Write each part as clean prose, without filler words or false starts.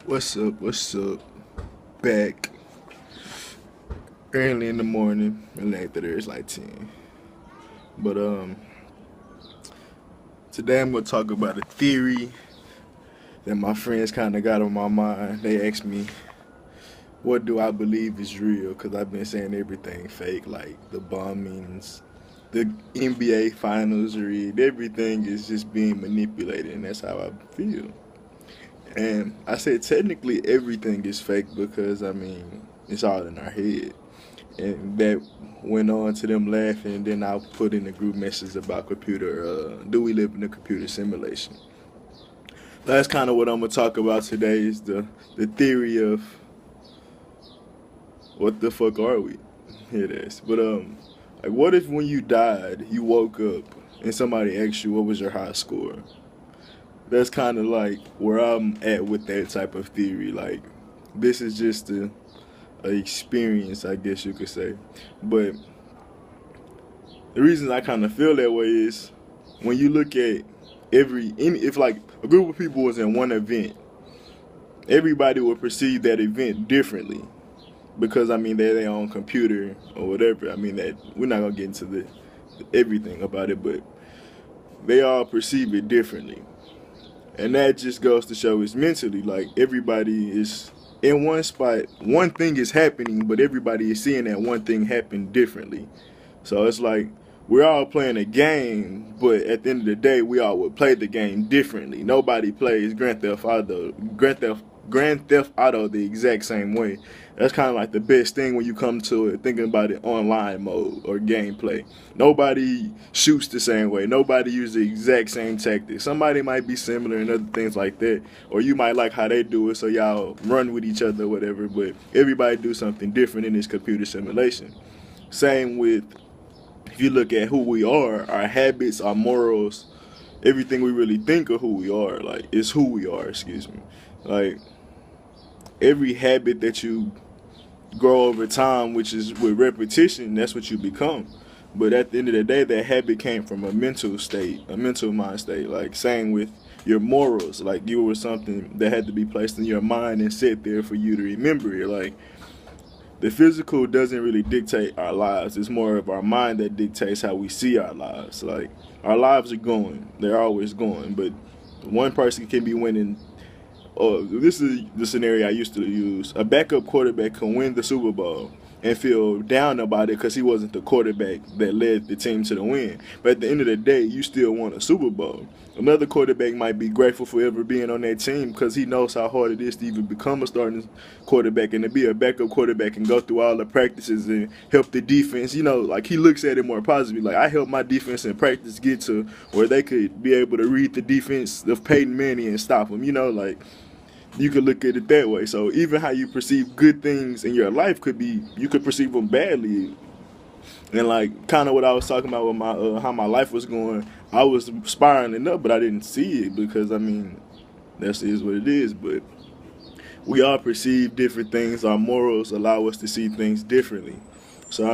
What's up? What's up? Back early in the morning, and after there it's like 10. But today I'm gonna talk about a theory that my friends kind of got on my mind. They asked me, "What do I believe is real?" Because I've been saying everything fake, like the bombings, the NBA finals rigged. Everything is just being manipulated, and that's how I feel. And I said technically everything is fake because it's all in our head. And that went on to them laughing. And then I put in a group message about computer. Do we live in a computer simulation? That's kind of what I'm gonna talk about today. Is the theory of what the fuck are we? It is. But like what if when you died, you woke up and somebody asked you what was your high score? That's kind of like where I'm at with that type of theory. Like this is just a experience, I guess you could say. But the reason I kind of feel that way is when you look at if like a group of people was in one event, everybody would perceive that event differently because they're their own computer or whatever. That we're not gonna get into the everything about it, but they all perceive it differently, and that just goes to show it's mentally like everybody is in one spot. One thing is happening, but everybody is seeing that one thing happen differently. So it's like we're all playing a game, but at the end of the day, we all would play the game differently. Nobody plays Grand Theft Auto the exact same way. That's kind of like the best thing when you come to it, thinking about it online mode or gameplay. Nobody shoots the same way. Nobody uses the exact same tactics. Somebody might be similar and other things like that, or you might like how they do it, so y'all run with each other or whatever. But everybody do something different in this computer simulation. Same with if you look at who we are, our habits, our morals, everything we really think of who we are, like is who we are, excuse me. Like every habit that you grow over time, which is with repetition, that's what you become. But at the end of the day, that habit came from a mental state, a mental mind state. Like same with your morals, like you were something that had to be placed in your mind and set there for you to remember it. Like the physical doesn't really dictate our lives. It's more of our mind that dictates how we see our lives. Like our lives are going, they're always going, but one person can be winning. Oh, this is the scenario I used to use. A backup quarterback can win the Super Bowl and feel down about it because he wasn't the quarterback that led the team to the win. But at the end of the day, you still won a Super Bowl. Another quarterback might be grateful for ever being on that team because he knows how hard it is to even become a starting quarterback and to be a backup quarterback and go through all the practices and help the defense. Like he looks at it more positively. Like I helped my defense in practice get to where they could be able to read the defense of Peyton Manning and stop him. Like you could look at it that way. So even how you perceive good things in your life could be you could perceive them badly. And like kind of what I was talking about with my how my life was going, I was spiraling up, but I didn't see it because that is what it is. But we all perceive different things. Our morals allow us to see things differently. So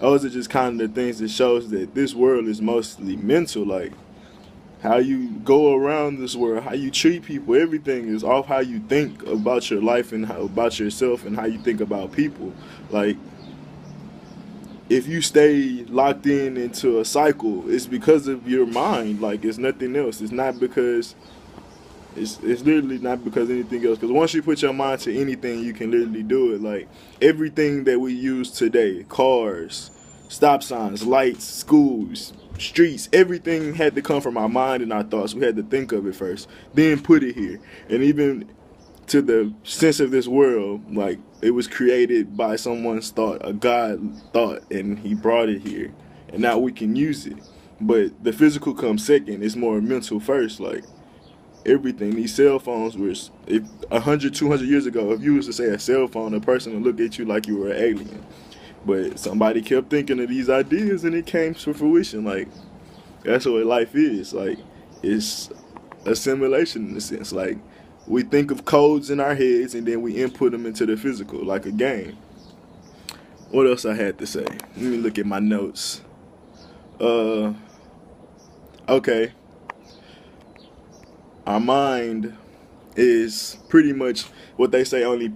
those are just kind of the things that shows that this world is mostly mental. Like how you go around this world, how you treat people, everything is off how you think about your life and about yourself and how you think about people. Like if you stay locked in into a cycle, it's because of your mind. Like it's nothing else. It's not because it's literally not because of anything else. Because once you put your mind to anything, you can literally do it. Like everything that we use today, cars, stop signs, lights, schools, streets, everything had to come from our mind and our thoughts. We had to think of it first, then put it here. And even to the sense of this world, like it was created by someone's thought, a God thought, and he brought it here. And now we can use it. But the physical comes second. It's more mental first. Like everything. These cell phones were, if 100, 200 years ago, if you was to say a cell phone, a person would look at you like you were an alien. But somebody kept thinking of these ideas and it came to fruition. Like, that's what life is. Like, it's a simulation in a sense. Like, we think of codes in our heads and then we input them into the physical, like a game. What else I had to say? Let me look at my notes. Uh, okay. Our mind is pretty much what they say only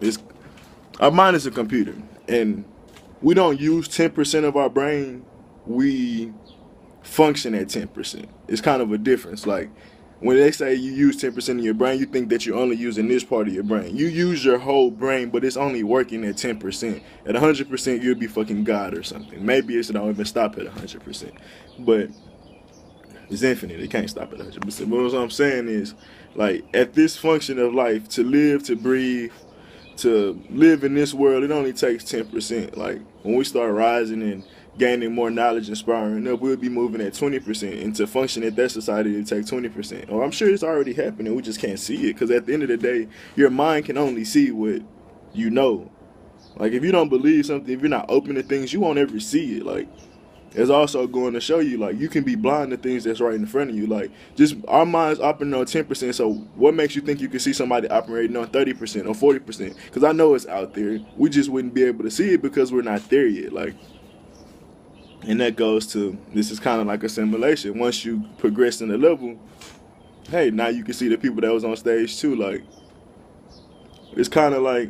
is our mind is a computer, and we don't use 10% of our brain. We function at 10%. It's kind of a difference. Like when they say you use 10% of your brain, you think that you're only using this part of your brain. You use your whole brain, but it's only working at 10%. At 100%, you'll be fucking God or something. Maybe it don't even stop at 100%. But it's infinite. It can't stop at 100%. But what I'm saying is, like, at this function of life, to live, to breathe, to live in this world, it only takes 10%. Like, when we start rising and gaining more knowledge and spiraling up, we'll be moving at 20%. And to function at that society, it takes 20%. Or I'm sure it's already happening. We just can't see it. Because at the end of the day, your mind can only see what you know. Like, if you don't believe something, if you're not open to things, you won't ever see it. Like, it's also going to show you, like, you can be blind to things that's right in front of you. Like, just our minds operating on 10%. So what makes you think you can see somebody operating on 30% or 40%? Because I know it's out there. We just wouldn't be able to see it because we're not there yet. Like, and that goes to, this is kind of like a simulation. Once you progress in the level, hey, now you can see the people that was on stage too. Like, it's kind of like,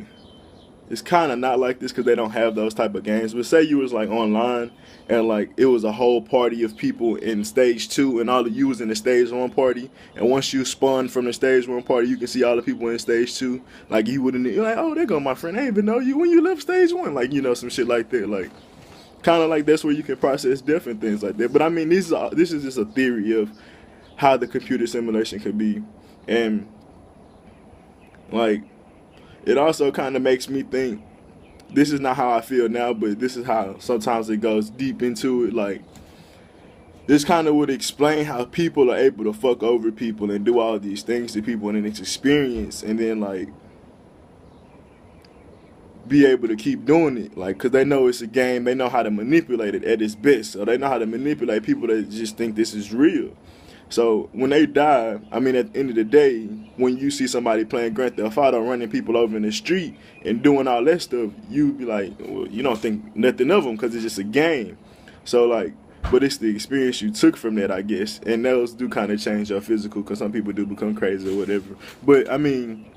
it's kind of not like this because they don't have those type of games. But say you was like online and like it was a whole party of people in stage 2 and all of you was in the stage 1 party. And once you spawn from the stage 1 party, you can see all the people in stage 2. Like you wouldn't, you're like, oh, there go my friend. I didn't even know you when you left stage 1. Like, you know, some shit like that. Like, kind of like that's where you can process different things like that. But I mean, this is just a theory of how the computer simulation could be. And like, it also kind of makes me think, this is not how I feel now, but this is how sometimes it goes deep into it. Like, this kind of would explain how people are able to fuck over people and do all these things to people in this experience, and then like be able to keep doing it, like, because they know it's a game. They know how to manipulate it at its best. So they know how to manipulate people that just think this is real. So when they die, I mean, at the end of the day, when you see somebody playing Grand Theft Auto, running people over in the street and doing all that stuff, you be like, well, you don't think nothing of them because it's just a game. So like, but it's the experience you took from that, I guess. And those do kind of change your physical, because some people do become crazy or whatever. But I mean,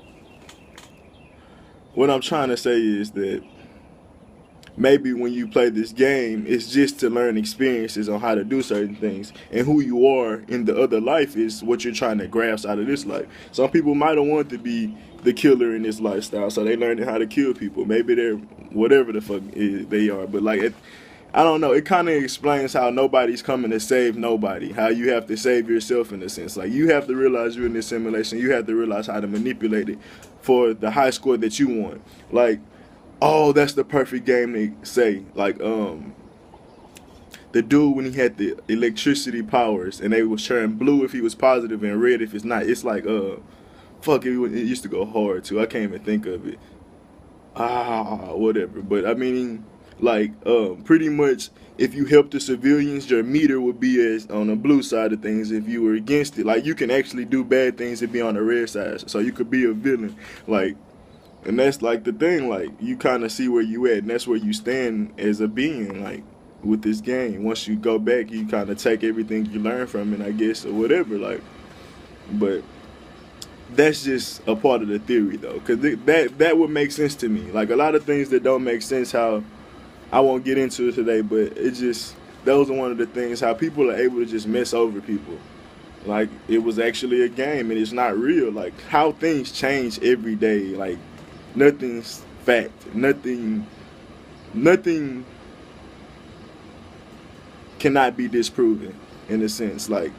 what I'm trying to say is that maybe when you play this game, it's just to learn experiences on how to do certain things. And who you are in the other life is what you're trying to grasp out of this life. Some people might have wanted to be the killer in this lifestyle, so they learned how to kill people. Maybe they're whatever the fuck they are. But like, I don't know. It kind of explains how nobody's coming to save nobody. How you have to save yourself in a sense. Like, you have to realize you're in this simulation. You have to realize how to manipulate it for the high score that you want. Like, oh, that's the perfect game to say. Like, the dude when he had the electricity powers and they was sharing blue if he was positive and red if it's not. It's like, fuck, it used to go hard too. I can't even think of it. Whatever. But I mean, like, pretty much if you help the civilians, your meter would be as on the blue side of things. If you were against it, like, you can actually do bad things and be on the red side. So you could be a villain. Like, and that's like the thing, like, you kind of see where you at, and that's where you stand as a being, like, with this game. Once you go back, you kind of take everything you learn from it, I guess, or whatever, like, but that's just a part of the theory, though, because that would make sense to me. Like, a lot of things that don't make sense, how, I won't get into it today, but it just, those are one of the things, how people are able to just mess over people. Like, it was actually a game, and it's not real. Like, how things change every day, like, nothing's fact. Nothing cannot be disproven, in a sense. Like,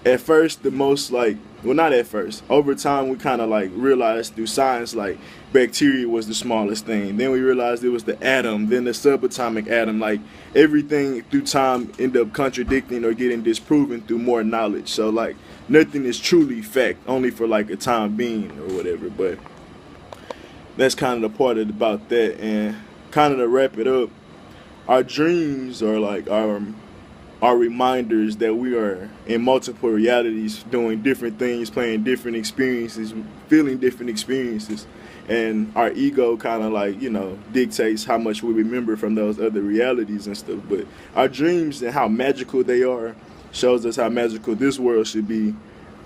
at first, the most, like, well, not at first. Over time, we kind of, like, realized through science, like, bacteria was the smallest thing. Then we realized it was the atom, then the subatomic atom. Like, everything through time ended up contradicting or getting disproven through more knowledge. So, like, nothing is truly fact, only for, like, a time being or whatever. But that's kind of the part about that. And kind of to wrap it up, our dreams are like our reminders that we are in multiple realities, doing different things, playing different experiences, feeling different experiences. And our ego kind of, like, you know, dictates how much we remember from those other realities and stuff. But our dreams and how magical they are shows us how magical this world should be.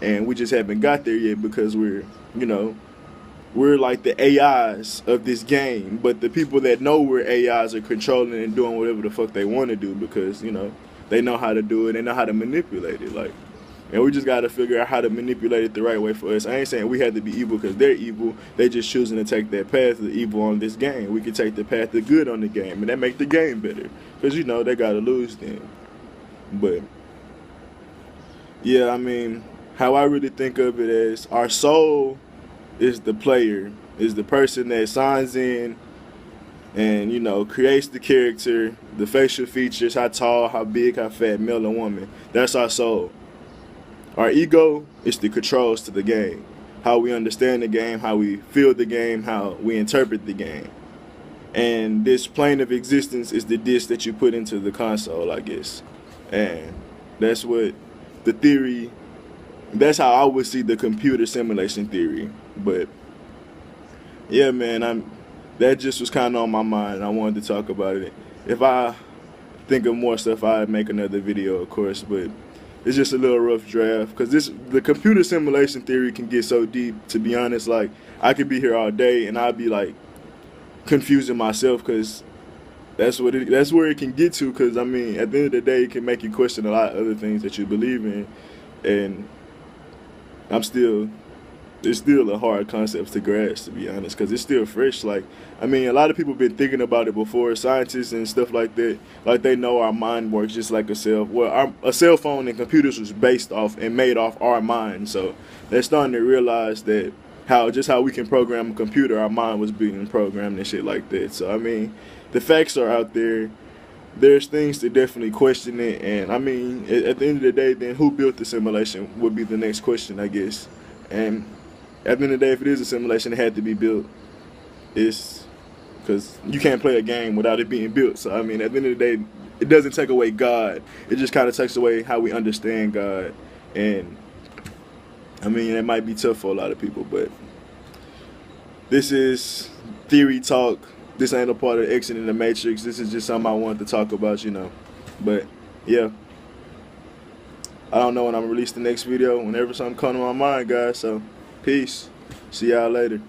and we just haven't got there yet because we're like the AIs of this game, but the people that know we're AIs are controlling and doing whatever the fuck they want to do because, they know how to do it, they know how to manipulate it, like, and we just got to figure out how to manipulate it the right way for us. I ain't saying we have to be evil because they're evil. They just choosing to take that path of evil on this game. We can take the path of good on the game, and that make the game better because, they got to lose then. But, yeah, I mean, how I really think of it is our soul is the player, is the person that signs in and, creates the character, the facial features, how tall, how big, how fat, male and woman. That's our soul. Our ego is the controls to the game. How we understand the game, how we feel the game, how we interpret the game. And this plane of existence is the disc that you put into the console, I guess. And that's what the theory, that's how I would see the computer simulation theory. But yeah, man, that just was kind of on my mind. I wanted to talk about it. If I think of more stuff, I'd make another video, of course, but it's just a little rough draft because the computer simulation theory can get so deep, to be honest. Like, I could be here all day and I'd be like confusing myself because that's where it can get to, because I mean, at the end of the day, it can make you question a lot of other things that you believe in, and it's still a hard concept to grasp, to be honest, because it's still fresh. Like, I mean, a lot of people been thinking about it before, scientists and stuff like that. Like, they know our mind works just like a cell. Well, a cell phone and computers was based off and made off our mind. So they're starting to realize that how we can program a computer, our mind was being programmed and shit like that. So I mean, the facts are out there. There's things to definitely question it, and I mean, at the end of the day, then who built the simulation would be the next question, I guess. And at the end of the day, if it is a simulation, it had to be built. It's because you can't play a game without it being built. So I mean, at the end of the day, it doesn't take away God. It just kind of takes away how we understand God. And I mean, it might be tough for a lot of people, but this is theory talk. This ain't a part of Exiting the Matrix. This is just something I wanted to talk about, But yeah, I don't know when I'm gonna release the next video. Whenever something comes to my mind, guys. So peace. See y'all later.